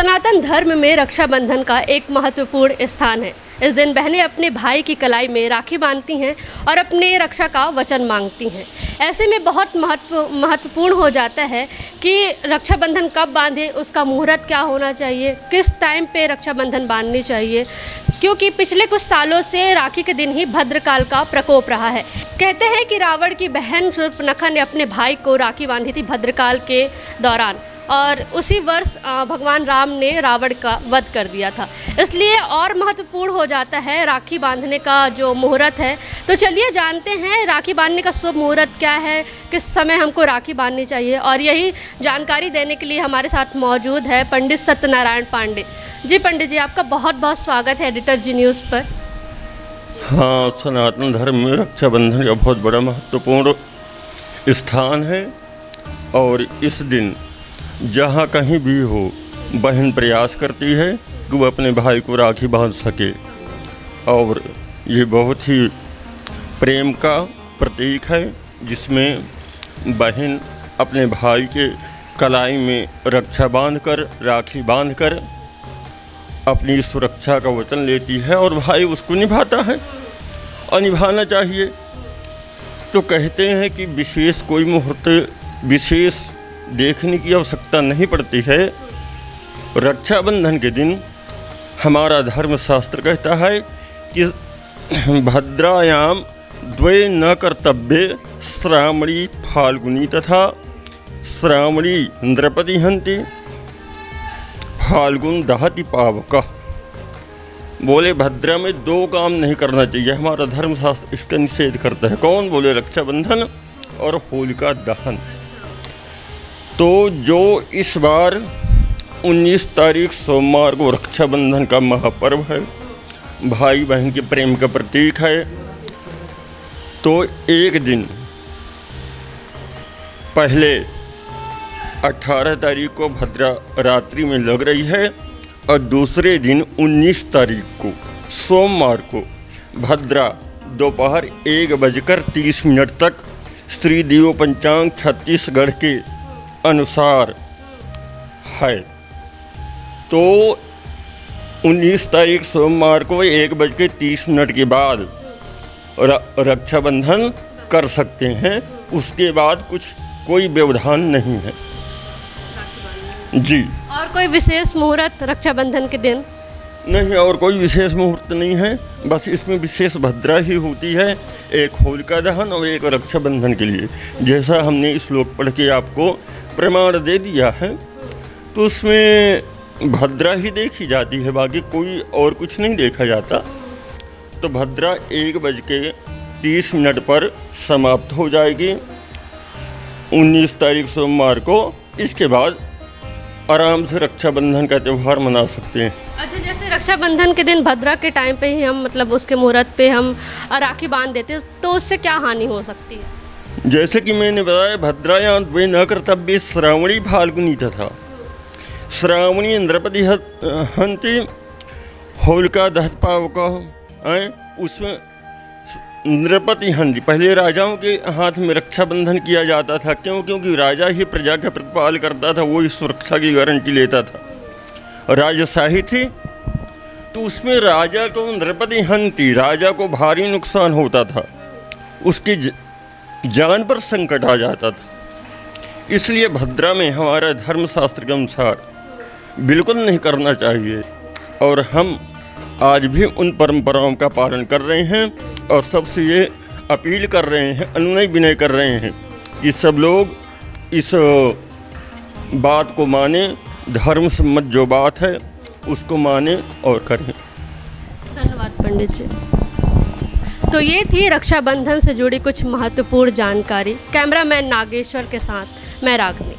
सनातन धर्म में रक्षाबंधन का एक महत्वपूर्ण स्थान है। इस दिन बहनें अपने भाई की कलाई में राखी बांधती हैं और अपने रक्षा का वचन मांगती हैं। ऐसे में बहुत महत्वपूर्ण हो जाता है कि रक्षाबंधन कब बांधें, उसका मुहूर्त क्या होना चाहिए, किस टाइम पे रक्षाबंधन बांधनी चाहिए, क्योंकि पिछले कुछ सालों से राखी के दिन ही भद्रकाल का प्रकोप रहा है। कहते हैं कि रावण की बहन शूर्पणखा ने अपने भाई को राखी बांधी थी भद्रकाल के दौरान, और उसी वर्ष भगवान राम ने रावण का वध कर दिया था। इसलिए और महत्वपूर्ण हो जाता है राखी बांधने का जो मुहूर्त है। तो चलिए जानते हैं राखी बांधने का शुभ मुहूर्त क्या है, किस समय हमको राखी बांधनी चाहिए। और यही जानकारी देने के लिए हमारे साथ मौजूद है पंडित सत्यनारायण पांडे जी। पंडित जी, आपका बहुत बहुत स्वागत है एडिटर जी न्यूज़ पर। हाँ, सनातन धर्म में रक्षाबंधन का बहुत बड़ा महत्वपूर्ण स्थान है। और इस दिन जहाँ कहीं भी हो, बहन प्रयास करती है कि वो अपने भाई को राखी बांध सके। और ये बहुत ही प्रेम का प्रतीक है, जिसमें बहन अपने भाई के कलाई में रक्षा बांधकर, राखी बांधकर अपनी सुरक्षा का वचन लेती है और भाई उसको निभाता है और निभाना चाहिए। तो कहते हैं कि विशेष कोई मुहूर्त विशेष देखने की आवश्यकता नहीं पड़ती है। रक्षाबंधन के दिन हमारा धर्मशास्त्र कहता है कि भद्रायाम द्वे न कर्तव्ये श्रावणी फाल्गुनी तथा श्रावणी नृपति हन्ति फाल्गुन दहति पावकः। बोले भद्रा में दो काम नहीं करना चाहिए, हमारा धर्मशास्त्र इसका निषेध करता है। कौन? बोले रक्षाबंधन और होलिका दहन। तो जो इस बार 19 तारीख सोमवार को रक्षाबंधन का महापर्व है, भाई बहन के प्रेम का प्रतीक है, तो एक दिन पहले 18 तारीख को भद्रा रात्रि में लग रही है और दूसरे दिन 19 तारीख को सोमवार को भद्रा दोपहर 1:30 तक श्री देव पंचांग छत्तीसगढ़ के अनुसार है। तो 19 तारीख सोमवार को 1:30 के बाद रक्षाबंधन कर सकते हैं। उसके बाद कोई व्यवधान नहीं है जी। और कोई विशेष मुहूर्त रक्षाबंधन के दिन? नहीं, और कोई विशेष मुहूर्त नहीं है। बस इसमें विशेष भद्रा ही होती है, एक होलिका दहन और एक रक्षाबंधन के लिए। जैसा हमने श्लोक पढ़ के आपको प्रमाण दे दिया है, तो उसमें भद्रा ही देखी जाती है, बाकी कोई और कुछ नहीं देखा जाता। तो भद्रा 1:30 पर समाप्त हो जाएगी 19 तारीख सोमवार को। इसके बाद आराम से रक्षाबंधन का त्यौहार मना सकते हैं। अच्छा, जैसे रक्षाबंधन के दिन भद्रा के टाइम पे ही हम उसके मुहूर्त पे हम राखी बांध देते हैं, तो उससे क्या हानि हो सकती है? जैसे कि मैंने बताया, भद्रायां द्वे न कर्तव्ये श्रावणी फाल्गुनी तथा श्रावणी नृपति हन्ति होलिका दहति पावकः। उसमें नृपति हन्ति, पहले राजाओं के हाथ में रक्षाबंधन किया जाता था। क्यों? क्योंकि राजा ही प्रजा का प्रतिपाल करता था, वो ही सुरक्षा की गारंटी लेता था। राजशाही थी, तो उसमें राजा को नृपति हन्ति, राजा को भारी नुकसान होता था, उसकी जान पर संकट आ जाता था। इसलिए भद्रा में हमारा धर्मशास्त्र के अनुसार बिल्कुल नहीं करना चाहिए। और हम आज भी उन परंपराओं का पालन कर रहे हैं और सबसे ये अपील कर रहे हैं, अनुनय विनय कर रहे हैं कि सब लोग इस बात को माने, धर्म सम्मत जो बात है उसको माने और करें। धन्यवाद पंडित जी। तो ये थी रक्षाबंधन से जुड़ी कुछ महत्वपूर्ण जानकारी। कैमरामैन नागेश्वर के साथ मैं रागनी।